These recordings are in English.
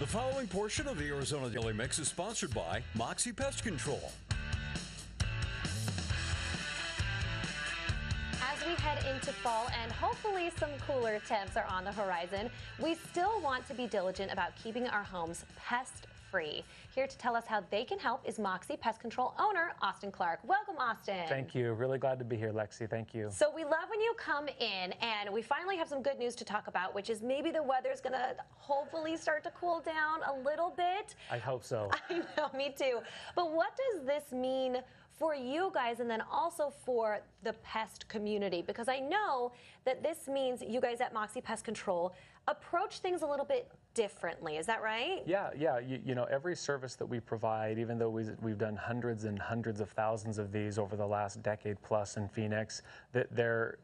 The following portion of the Arizona Daily Mix is sponsored by Moxie Pest Control. As we head into fall and hopefully some cooler temps are on the horizon, we still want to be diligent about keeping our homes pest-free. Here to tell us how they can help is Moxie Pest Control owner Austin Clark. Welcome, Austin. Thank you. Really glad to be here, Lexi. Thank you. So we love when you come in, and we finally have some good news to talk about, which is maybe the weather's going to hopefully start to cool down a little bit. I hope so. I know, me too. But what does this mean for you guys and then also for the pest community? Because I know that this means you guys at Moxie Pest Control approach things a little bit differently. Is that right? Yeah. You know, every service that we provide, even though we've done hundreds and hundreds of thousands of these over the last decade plus in Phoenix,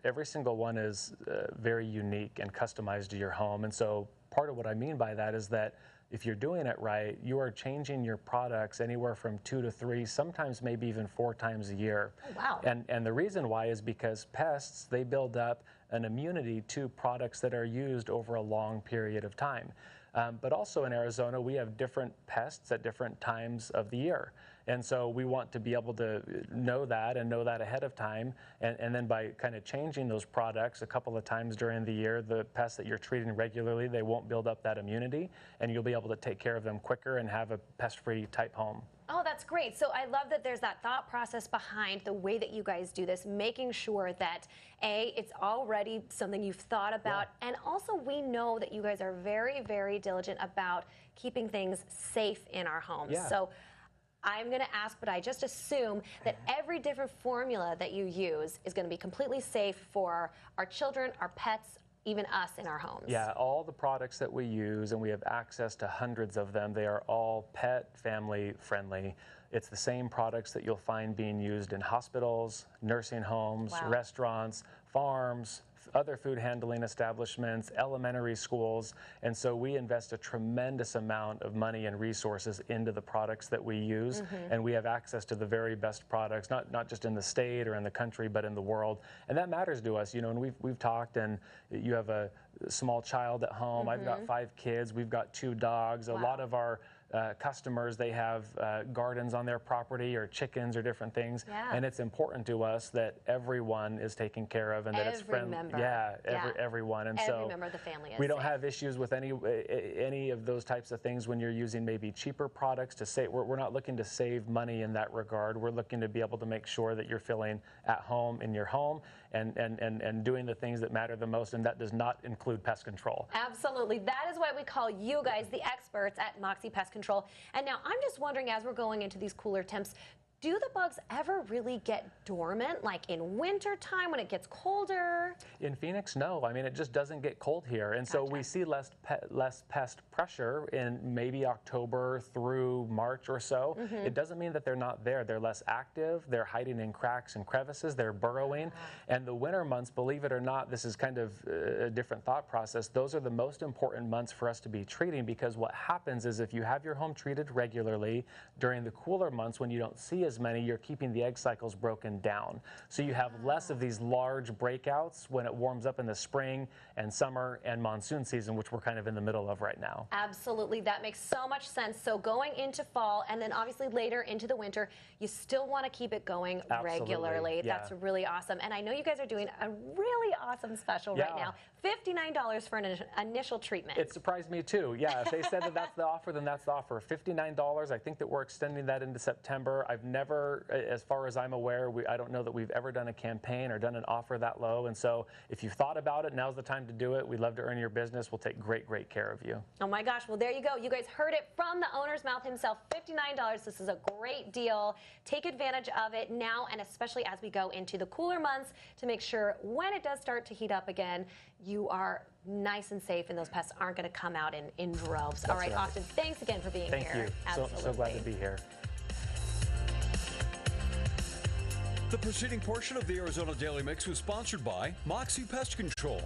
every single one is very unique and customized to your home. And so part of what I mean by that is that if you're doing it right, you are changing your products anywhere from 2 to 3, sometimes maybe even 4 times a year. Oh, wow. And the reason why is because pests, they build up an immunity to products that are used over a long period of time. But also in Arizona, we have different pests at different times of the year. And so we want to be able to know that and know that ahead of time. And then by kind of changing those products a couple of times during the year, the pests that you're treating regularly, they won't build up that immunity, and you'll be able to take care of them quicker and have a pest-free type home. Oh, that's great. So I love that there's that thought process behind the way that you guys do this, making sure that, A, it's already something you've thought about, and also we know that you guys are very, very diligent about keeping things safe in our homes. Yeah. So I'm going to ask, but I just assume that every different formula that you use is going to be completely safe for our children, our pets, even us in our homes. Yeah, all the products that we use, and we have access to hundreds of them, they are all pet family friendly. It's the same products that you'll find being used in hospitals, nursing homes, Wow. restaurants, farms, other food handling establishments, elementary schools. And so we invest a tremendous amount of money and resources into the products that we use. And we have access to the very best products, not just in the state or in the country, but in the world. And that matters to us, you know, and we've talked, and you have a small child at home. I've got 5 kids. We've got 2 dogs. Wow. A lot of our customers, they have gardens on their property or chickens or different things. Yeah. And it's important to us that everyone is taken care of and that it's friendly. Member. Yeah, Yeah. everyone. And Every so member of the family is we don't safe. have issues with any of those types of things when you're using maybe cheaper products to save. We're not looking to save money in that regard. We're looking to be able to make sure that you're feeling at home in your home and doing the things that matter the most, and that does not include pest control. Absolutely. That is why we call you guys the experts at Moxie Pest Control. And now I'm just wondering, as we're going into these cooler temps, do the bugs ever really get dormant, like in winter time when it gets colder? In Phoenix, no. I mean, it just doesn't get cold here. And so we see less pest pressure in maybe October through March or so. It doesn't mean that they're not there. They're less active. They're hiding in cracks and crevices. They're burrowing. And the winter months, believe it or not, this is kind of a different thought process. Those are the most important months for us to be treating, because what happens is if you have your home treated regularly during the cooler months when you don't see as many, you're keeping the egg cycles broken down. So you have less of these large breakouts when it warms up in the spring and summer and monsoon season, which we're kind of in the middle of right now. Absolutely. That makes so much sense. So going into fall and then obviously later into the winter, you still want to keep it going regularly. Yeah. That's really awesome. And I know you guys are doing a really awesome special right now. $59 for an initial treatment. It surprised me too. Yeah, if they said that that's the offer, then that's the offer. $59. I think that we're extending that into September. I've never, as far as I'm aware, I don't know that we've ever done a campaign or done an offer that low. And so if you've thought about it, now's the time to do it. We'd love to earn your business. We'll take great care of you. Oh my gosh. Well, there you go. You guys heard it from the owner's mouth himself. $59. This is a great deal. Take advantage of it now, and especially as we go into the cooler months, to make sure when it does start to heat up again, you are nice and safe and those pests aren't going to come out in droves. All right, Austin, thanks again for being here. Thank you. Absolutely. So glad to be here. The preceding portion of the Arizona Daily Mix was sponsored by Moxie Pest Control.